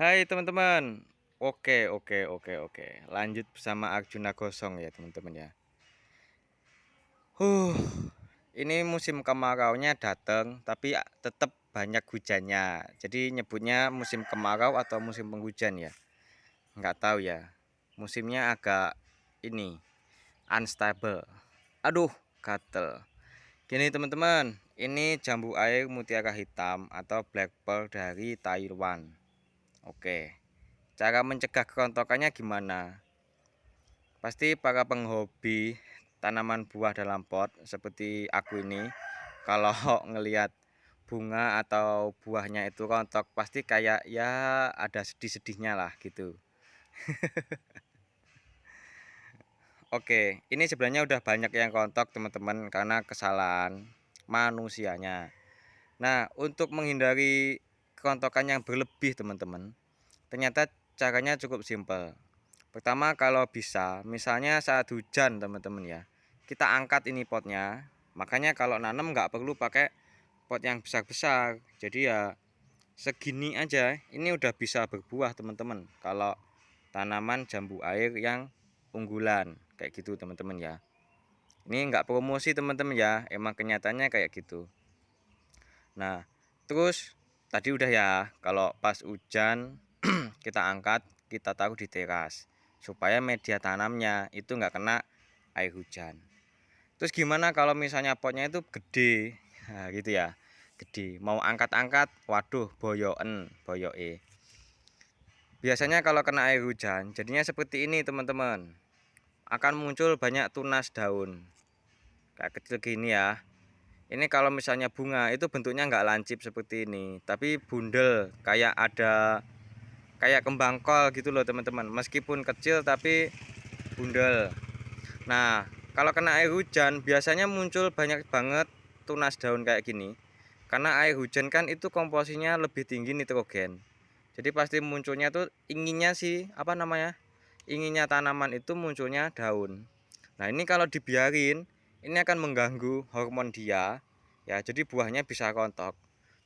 Hai teman-teman. Oke. Lanjut bersama Arjuna Gosong ya teman-teman ya. Huh, ini musim kemaraunya datang, tapi tetap banyak hujannya. Jadi nyebutnya musim kemarau atau musim penghujan ya. Nggak tahu ya. Musimnya agak ini unstable. Aduh, gatel. Gini teman-teman, ini jambu air mutiara hitam atau black pearl dari Taiwan. Oke. Cara mencegah kerontokannya gimana? Pasti para penghobi tanaman buah dalam pot seperti aku ini, kalau ngelihat bunga atau buahnya itu rontok pasti kayak ya ada sedih-sedihnya lah gitu. Oke, ini sebenarnya udah banyak yang rontok teman-teman karena kesalahan manusianya. Nah, untuk menghindari kerontokan yang berlebih teman-teman, ternyata caranya cukup simpel. Pertama, kalau bisa, misalnya saat hujan teman-teman ya, kita angkat ini potnya. Makanya kalau nanam nggak perlu pakai pot yang besar-besar. Jadi ya segini aja, ini udah bisa berbuah teman-teman. Kalau tanaman jambu air yang unggulan kayak gitu teman-teman ya. Ini nggak promosi teman-teman ya, emang kenyataannya kayak gitu. Nah, terus tadi udah ya, kalau pas hujan kita angkat, kita taruh di teras supaya media tanamnya itu nggak kena air hujan. Terus gimana kalau misalnya potnya itu gede, nah, gitu ya, gede. Mau angkat-angkat, waduh, boyoke. Biasanya kalau kena air hujan, jadinya seperti ini teman-teman. Akan muncul banyak tunas daun, kayak kecil gini ya. Ini kalau misalnya bunga itu bentuknya nggak lancip seperti ini, tapi bundel kayak kembang kol gitu loh teman-teman. Meskipun kecil tapi bundel. Nah, kalau kena air hujan biasanya muncul banyak banget tunas daun kayak gini. Karena air hujan kan itu komposisinya lebih tinggi nitrogen. Jadi pasti munculnya tuh inginnya sih apa namanya? Inginnya tanaman itu munculnya daun. Nah, ini kalau dibiarin ini akan mengganggu hormon dia. Ya, jadi buahnya bisa rontok.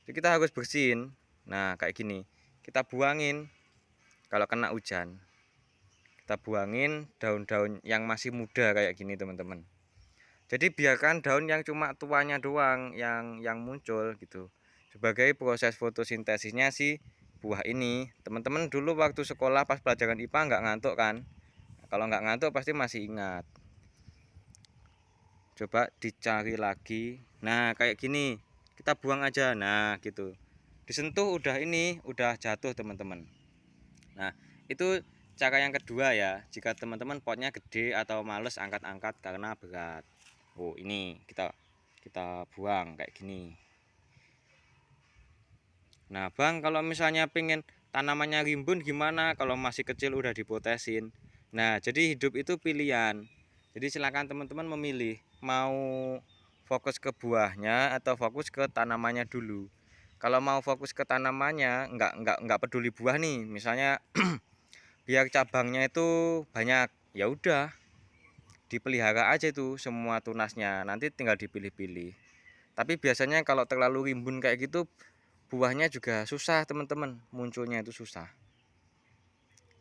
Jadi kita harus bersihin. Nah, kayak gini. Kita buangin kalau kena hujan. Kita buangin daun-daun yang masih muda kayak gini teman-teman. Jadi biarkan daun yang cuma tuanya doang yang muncul gitu. Sebagai proses fotosintesisnya si buah ini. Teman-teman dulu waktu sekolah pas pelajaran IPA nggak ngantuk kan? Kalau nggak ngantuk pasti masih ingat. Coba dicari lagi. Nah, kayak gini. Kita buang aja. Nah, gitu. Disentuh udah ini, udah jatuh teman-teman. Nah, itu cara yang kedua ya. Jika teman-teman potnya gede atau males angkat-angkat karena berat. Oh, ini kita buang kayak gini. Nah, Bang, kalau misalnya pengen tanamannya rimbun gimana kalau masih kecil udah dipotesin? Nah, jadi hidup itu pilihan. Jadi silakan teman-teman memilih mau fokus ke buahnya atau fokus ke tanamannya dulu. Kalau mau fokus ke tanamannya, nggak peduli buah nih. Misalnya biar cabangnya itu banyak, ya udah dipelihara aja itu semua tunasnya. Nanti tinggal dipilih-pilih. Tapi biasanya kalau terlalu rimbun kayak gitu buahnya juga susah teman-teman, munculnya itu susah.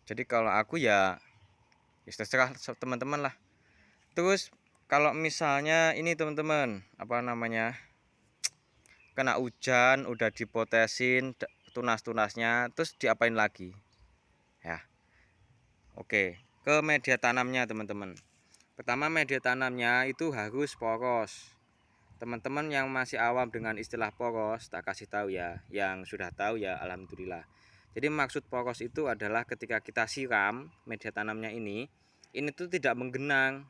Jadi kalau aku ya terserah teman-teman lah. Terus kalau misalnya ini teman-teman apa namanya kena hujan udah dipotesin tunas-tunasnya terus diapain lagi ya. Oke, ke media tanamnya teman-teman. Pertama, media tanamnya itu harus poros. Teman-teman yang masih awam dengan istilah poros, tak kasih tahu ya. Yang sudah tahu ya alhamdulillah. Jadi maksud poros itu adalah ketika kita siram media tanamnya ini tuh tidak menggenang.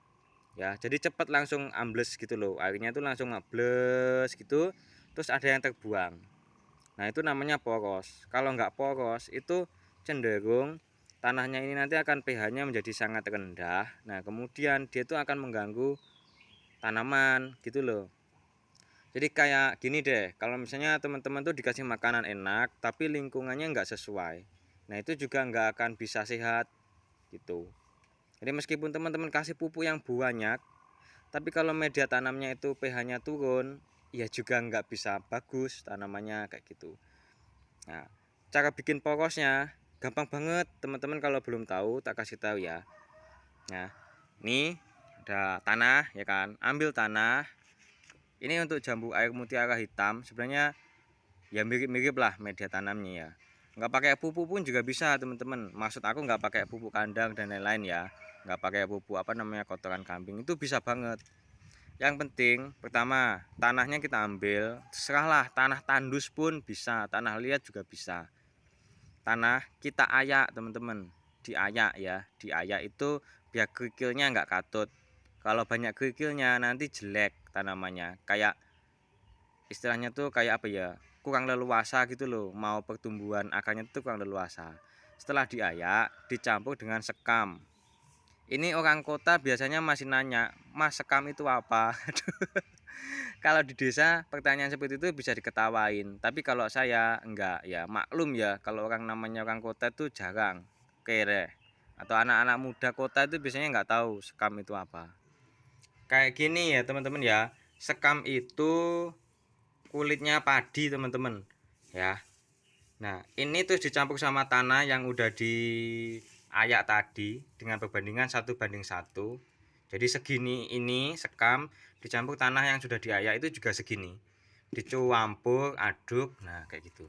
Ya, jadi cepat langsung ambles gitu loh. Airnya itu langsung ambles gitu, terus ada yang terbuang. Nah, itu namanya poros. Kalau nggak poros itu cenderung tanahnya ini nanti akan pH-nya menjadi sangat rendah. Nah, kemudian dia itu akan mengganggu tanaman gitu loh. Jadi kayak gini deh, kalau misalnya teman-teman tuh dikasih makanan enak, tapi lingkungannya nggak sesuai, nah itu juga nggak akan bisa sehat gitu. Jadi meskipun teman-teman kasih pupuk yang banyak, tapi kalau media tanamnya itu pH-nya turun, ya juga nggak bisa bagus tanamannya kayak gitu. Nah, cara bikin porosnya gampang banget teman-teman, kalau belum tahu tak kasih tahu ya. Nah, ini ada tanah ya kan, ambil tanah. Ini untuk jambu air mutiara hitam, sebenarnya ya mirip-mirip lah media tanamnya ya. Nggak pakai pupuk pun juga bisa teman-teman. Maksud aku nggak pakai pupuk kandang dan lain-lain ya, nggak pakai pupuk kotoran kambing, itu bisa banget. Yang penting pertama tanahnya kita ambil, terserahlah tanah tandus pun bisa, tanah liat juga bisa. Tanah kita ayak teman-teman, diayak ya, diayak itu biar kerikilnya nggak katut. Kalau banyak kerikilnya nanti jelek tanamannya, kayak istilahnya tuh kayak apa ya, kurang leluasa gitu loh, mau pertumbuhan akarnya tuh kurang leluasa. Setelah diayak dicampur dengan sekam. Ini orang kota biasanya masih nanya, Mas, sekam itu apa? Kalau di desa pertanyaan seperti itu bisa diketawain, tapi kalau saya enggak ya, maklum ya, kalau orang namanya orang kota itu jarang kere, atau anak-anak muda kota itu biasanya nggak tahu sekam itu apa. Kayak gini ya teman-teman ya, sekam itu kulitnya padi teman-teman ya. Nah ini tuh dicampur sama tanah yang udah diayak tadi dengan perbandingan 1:1. Jadi segini ini sekam dicampur tanah yang sudah diayak itu juga segini, dicampur aduk, nah kayak gitu.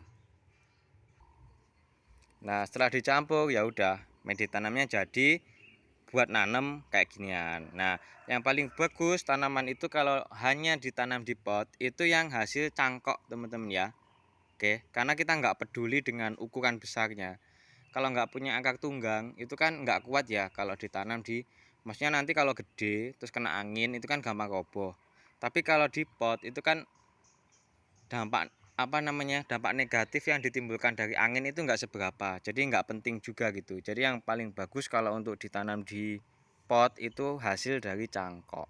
Nah setelah dicampur ya udah media tanamnya jadi buat nanam kayak ginian. Nah yang paling bagus tanaman itu kalau hanya ditanam di pot itu yang hasil cangkok teman-teman ya. Oke, karena kita nggak peduli dengan ukuran besarnya. Kalau nggak punya akar tunggang itu kan nggak kuat ya kalau ditanam di, maksudnya nanti kalau gede terus kena angin itu kan gampang roboh. Tapi kalau di pot itu kan dampak dampak negatif yang ditimbulkan dari angin itu nggak seberapa, jadi nggak penting juga gitu. Jadi yang paling bagus kalau untuk ditanam di pot itu hasil dari cangkok.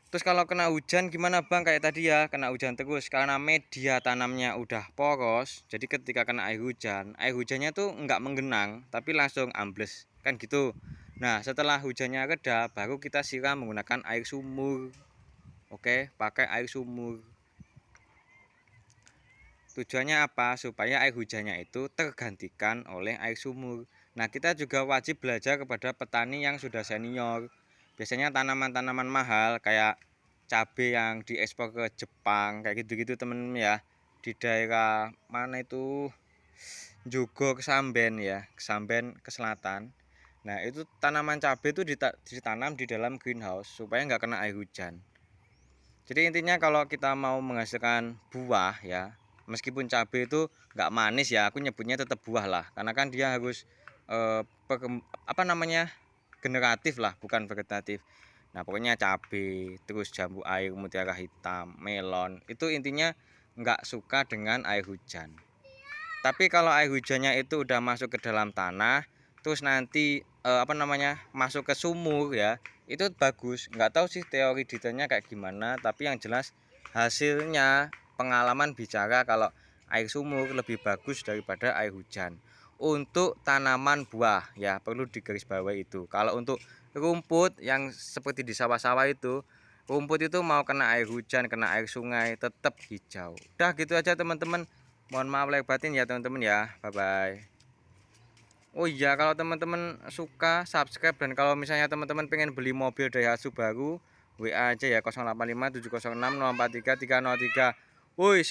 Terus kalau kena hujan gimana bang, kayak tadi ya kena hujan terus karena media tanamnya udah poros, jadi ketika kena air hujannya tuh nggak menggenang tapi langsung ambles kan gitu. Nah setelah hujannya reda baru kita siram menggunakan air sumur. Oke, pakai air sumur. Tujuannya apa? Supaya air hujannya itu tergantikan oleh air sumur. Nah kita juga wajib belajar kepada petani yang sudah senior. Biasanya tanaman-tanaman mahal kayak cabai yang diekspor ke Jepang kayak gitu-gitu temen ya, di daerah mana itu, Jogo Kesamben ya, Kesamben ke selatan. Nah itu tanaman cabai itu ditanam di dalam greenhouse supaya nggak kena air hujan. Jadi intinya kalau kita mau menghasilkan buah ya, meskipun cabai itu nggak manis ya, aku nyebutnya tetap buah lah, karena kan dia harus generatif lah, bukan vegetatif. Nah pokoknya cabai, terus jambu air mutiara hitam, melon, itu intinya nggak suka dengan air hujan. Tapi kalau air hujannya itu udah masuk ke dalam tanah, terus nanti masuk ke sumur ya, itu bagus. Nggak tahu sih teori detailnya kayak gimana, tapi yang jelas hasilnya pengalaman bicara kalau air sumur lebih bagus daripada air hujan untuk tanaman buah ya, perlu digarisbawahi itu. Kalau untuk rumput yang seperti di sawah-sawah itu, rumput itu mau kena air hujan, kena air sungai tetap hijau. Udah gitu aja teman-teman. Mohon maaf lahir batin ya teman-teman ya. Bye bye. Oh iya, kalau teman-teman suka subscribe, dan kalau misalnya teman-teman pengen beli mobil Daihatsu baru, WA aja ya 085706043303. Woi,